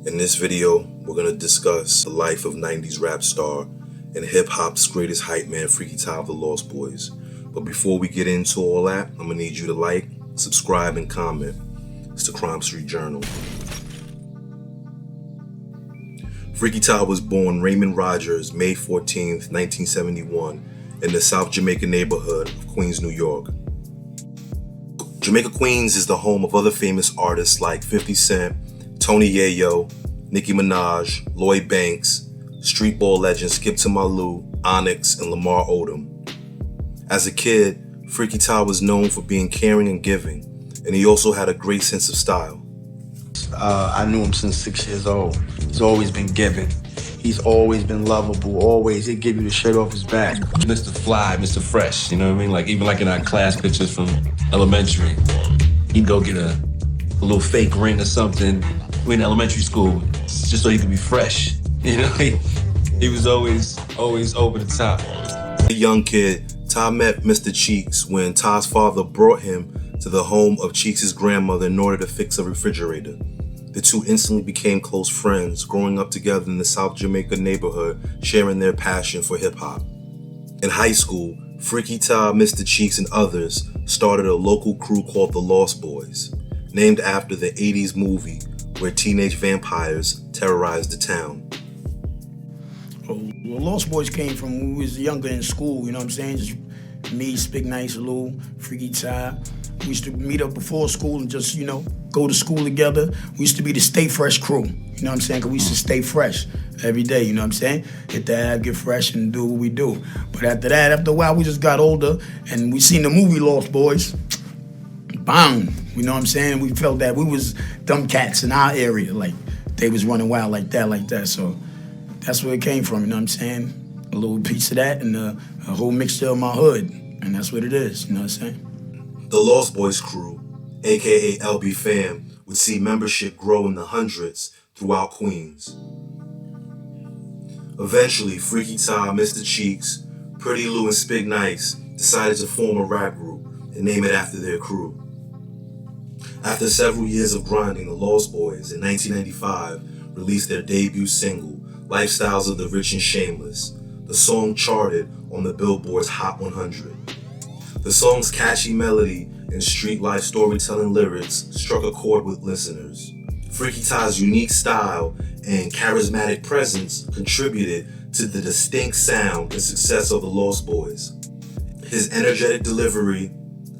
In this video, we're going to discuss the life of 90s rap star and hip-hop's greatest hype man, Freaky Tah of the Lost Boyz. But before we get into all that, I'm going to need you to like, subscribe, and comment. It's the Crime Street Journal. Freaky Tah was born Raymond Rogers, May 14th, 1971, in the South Jamaica neighborhood of Queens, New York. Jamaica Queens is the home of other famous artists like 50 Cent, Tony Yayo, Nicki Minaj, Lloyd Banks, street ball legends Skip to Malou, Onyx, and Lamar Odom. As a kid, Freaky Tah was known for being caring and giving, and he also had a great sense of style. I knew him since 6 years old. He's always been giving. He's always been lovable, always. He'd give you the shirt off his back. Mr. Fly, Mr. Fresh, you know what I mean? Like, even like in our class pictures from elementary, he'd go get a little fake ring or something. We in elementary school, just so he could be fresh. You know, he was always over the top. As a young kid, Tah met Mr. Cheeks when Tah's father brought him to the home of Cheeks' grandmother in order to fix a refrigerator. The two instantly became close friends, growing up together in the South Jamaica neighborhood, sharing their passion for hip-hop. In high school, Freaky Tah, Mr. Cheeks, and others started a local crew called the Lost Boyz, named after the 80s movie where teenage vampires terrorized the town. Well, Lost Boyz came from when we was younger in school, you know what I'm saying? Just me, Spig Nice, Lou, Freaky Tah. We used to meet up before school and just, go to school together. We used to be the Stay Fresh crew, you know what I'm saying? Because we used to stay fresh every day, you know what I'm saying? Hit the ab, get fresh, and do what we do. But after a while, we just got older, and we seen the movie Lost Boyz. Bang, you know what I'm saying? We felt that we was dumb cats in our area, like they was running wild like that. So that's where it came from, you know what I'm saying? A little piece of that and a whole mixture of my hood, and that's what it is, you know what I'm saying? The Lost Boyz crew, aka LB Fam, would see membership grow in the hundreds throughout Queens. Eventually, Freaky Tah, Mr. Cheeks, Pretty Lou, and Spig Nice decided to form a rap group and name it after their crew. After several years of grinding, the Lost Boyz in 1995 released their debut single, Lifestyles of the Rich and Shameless. The song charted on the Billboard's Hot 100. The song's catchy melody and street life storytelling lyrics struck a chord with listeners. Freaky Tah's unique style and charismatic presence contributed to the distinct sound and success of the Lost Boyz. His energetic delivery,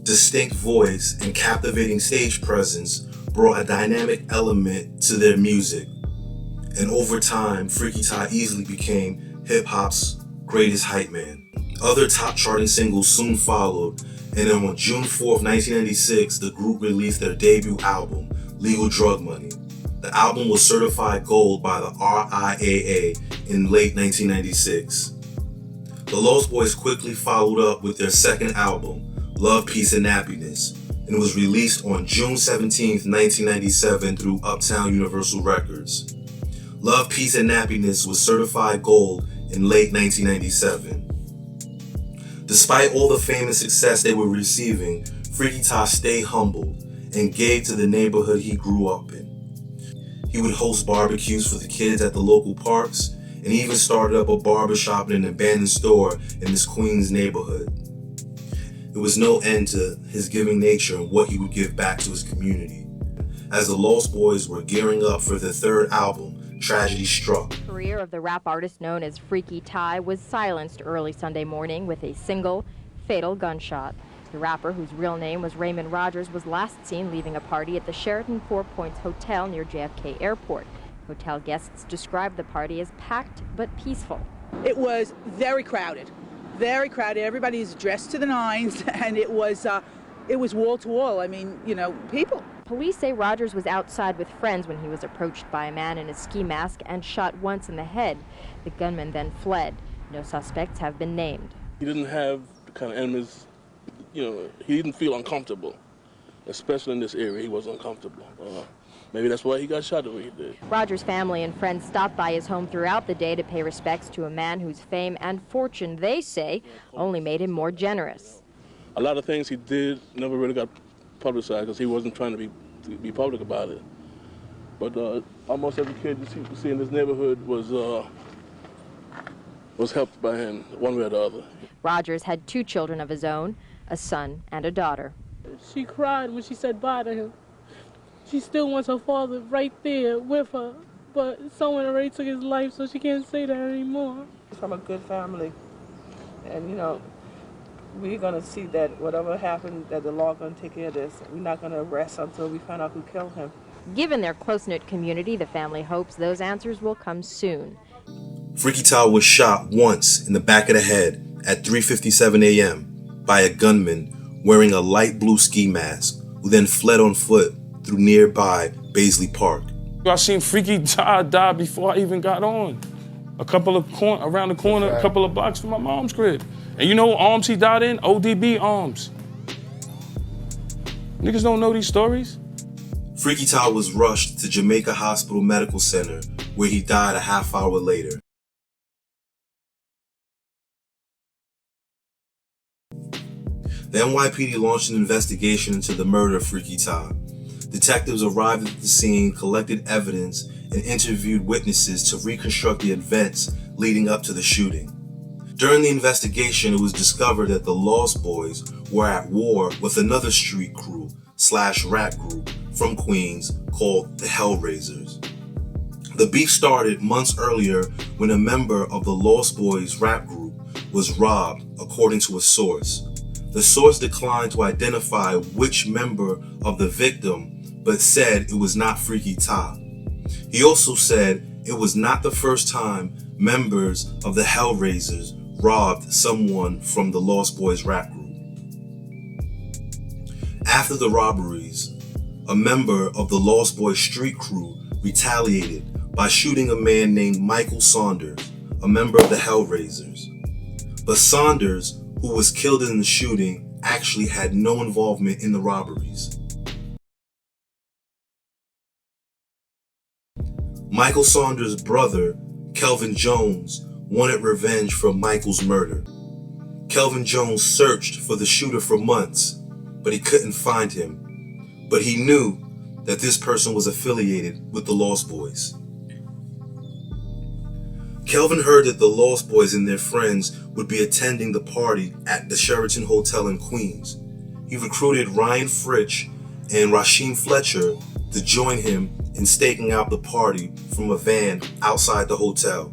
distinct voice, and captivating stage presence brought a dynamic element to their music. And over time, Freaky Tah easily became hip-hop's greatest hype man. Other top charting singles soon followed, and then on June 4th, 1996, the group released their debut album, Legal Drug Money. The album was certified gold by the RIAA in late 1996. The Lost Boyz quickly followed up with their second album, Love, Peace, and Happiness, and it was released on June 17th, 1997 through Uptown Universal Records. Love, Peace, and Happiness was certified gold in late 1997. Despite all the fame and success they were receiving, Freaky Tah stayed humble and gave to the neighborhood he grew up in. He would host barbecues for the kids at the local parks, and he even started up a barbershop in an abandoned store in this Queens neighborhood. There was no end to his giving nature and what he would give back to his community. As the Lost Boyz were gearing up for their third album, tragedy struck. The career of the rap artist known as Freaky Tah was silenced early Sunday morning with a single, fatal gunshot. The rapper, whose real name was Raymond Rogers, was last seen leaving a party at the Sheraton Four Points Hotel near JFK Airport. Hotel guests described the party as packed but peaceful. It was very crowded. Very crowded. Everybody is dressed to the nines, and it was wall to wall. I mean, people. Police say Rogers was outside with friends when he was approached by a man in a ski mask and shot once in the head. The gunman then fled. No suspects have been named. He didn't have the kind of enemies, he didn't feel uncomfortable, especially in this area. He was uncomfortable. Maybe that's why he got shot the way he did. Rogers' family and friends stopped by his home throughout the day to pay respects to a man whose fame and fortune, they say, only made him more generous. A lot of things he did never really got publicized because he wasn't trying to be public about it. But Almost every kid you see in this neighborhood was helped by him, one way or the other. Rogers had 2 children of his own, a son and a daughter. She cried when she said bye to him. She still wants her father right there with her, but someone already took his life, so she can't say that anymore. From a good family, and you know, we're gonna see that whatever happened, that the law gonna take care of this. We're not gonna arrest until we find out who killed him. Given their close-knit community, the family hopes those answers will come soon. Freaky Tah was shot once in the back of the head at 3:57 a.m. by a gunman wearing a light blue ski mask, who then fled on foot through nearby Baisley Park. I seen Freaky Tah die before I even got on. Around the corner, a couple of blocks from my mom's crib. And you know what arms he died in? ODB arms. Niggas don't know these stories. Freaky Tah was rushed to Jamaica Hospital Medical Center, where he died a half hour later. The NYPD launched an investigation into the murder of Freaky Tah. Detectives arrived at the scene, collected evidence, and interviewed witnesses to reconstruct the events leading up to the shooting. During the investigation, it was discovered that the Lost Boys were at war with another street crew / rap group from Queens called the Hellraisers. The beef started months earlier when a member of the Lost Boys rap group was robbed, according to a source. The source declined to identify which member of the victim, but said it was not Freaky Tah. He also said it was not the first time members of the Hellraisers robbed someone from the Lost Boys rap group. After the robberies, a member of the Lost Boys street crew retaliated by shooting a man named Michael Saunders, a member of the Hellraisers. But Saunders, who was killed in the shooting, actually had no involvement in the robberies. Michael Saunders' brother, Kelvin Jones, wanted revenge for Michael's murder. Kelvin Jones searched for the shooter for months, but he couldn't find him. But he knew that this person was affiliated with the Lost Boys. Kelvin heard that the Lost Boys and their friends would be attending the party at the Sheraton Hotel in Queens. He recruited Ryan Fritch and Rasheem Fletcher to join him in staking out the party from a van outside the hotel.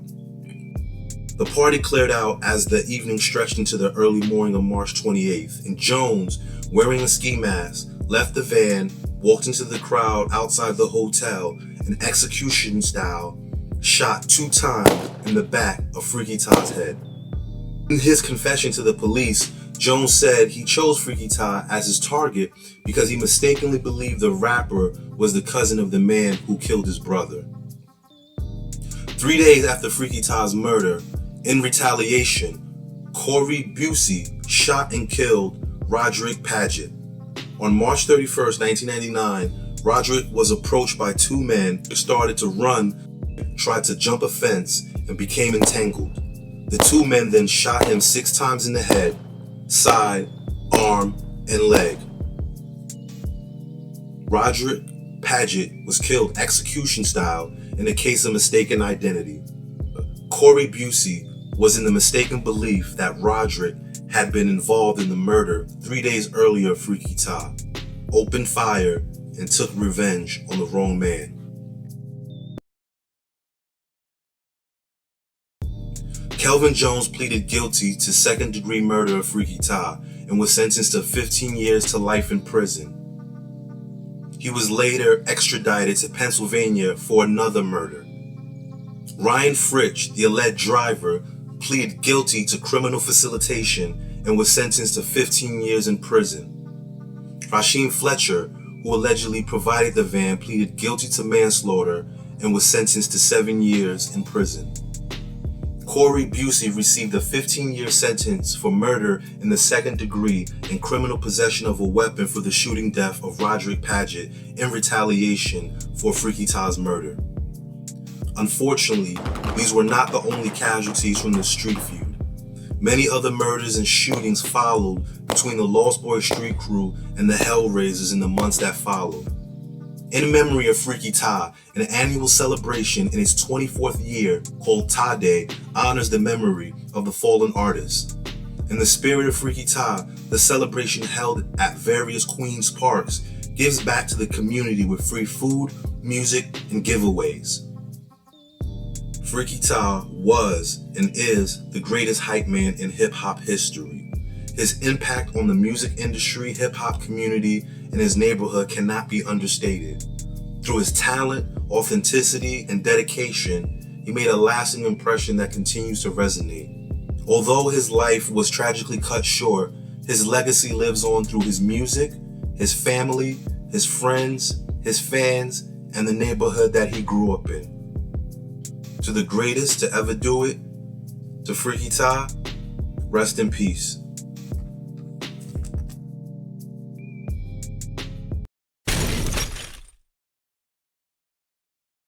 The party cleared out as the evening stretched into the early morning of March 28th, and Jones, wearing a ski mask, left the van, walked into the crowd outside the hotel, and execution style shot 2 times in the back of Freaky Tah's head. In his confession to the police, Jones said he chose Freaky Tah as his target because he mistakenly believed the rapper was the cousin of the man who killed his brother. 3 days after Freaky Tah's murder, in retaliation, Corey Busey shot and killed Roderick Paget. On March 31st, 1999, Roderick was approached by 2 men who started to run, tried to jump a fence, and became entangled. The 2 men then shot him 6 times in the head, side, arm, and leg. Roderick Paget was killed execution style in a case of mistaken identity. Corey Busey was in the mistaken belief that Roderick had been involved in the murder 3 days earlier of Freaky Tah, opened fire, and took revenge on the wrong man. Kelvin Jones pleaded guilty to second-degree murder of Freaky Tah and was sentenced to 15 years to life in prison. He was later extradited to Pennsylvania for another murder. Ryan Fritch, the alleged driver, pleaded guilty to criminal facilitation and was sentenced to 15 years in prison. Rasheem Fletcher, who allegedly provided the van, pleaded guilty to manslaughter and was sentenced to 7 years in prison. Corey Busey received a 15-year sentence for murder in the second degree and criminal possession of a weapon for the shooting death of Roderick Paget in retaliation for Freaky Tah's murder. Unfortunately, these were not the only casualties from the street feud. Many other murders and shootings followed between the Lost Boys street crew and the Hellraisers in the months that followed. In memory of Freaky Tah, an annual celebration in its 24th year called Tah Day honors the memory of the fallen artist. In the spirit of Freaky Tah, the celebration held at various Queens parks gives back to the community with free food, music, and giveaways. Freaky Tah was and is the greatest hype man in hip-hop history. His impact on the music industry, hip-hop community, and his neighborhood cannot be understated. Through his talent, authenticity, and dedication, he made a lasting impression that continues to resonate. Although his life was tragically cut short, his legacy lives on through his music, his family, his friends, his fans, and the neighborhood that he grew up in. To the greatest to ever do it, to Freaky Tah, rest in peace.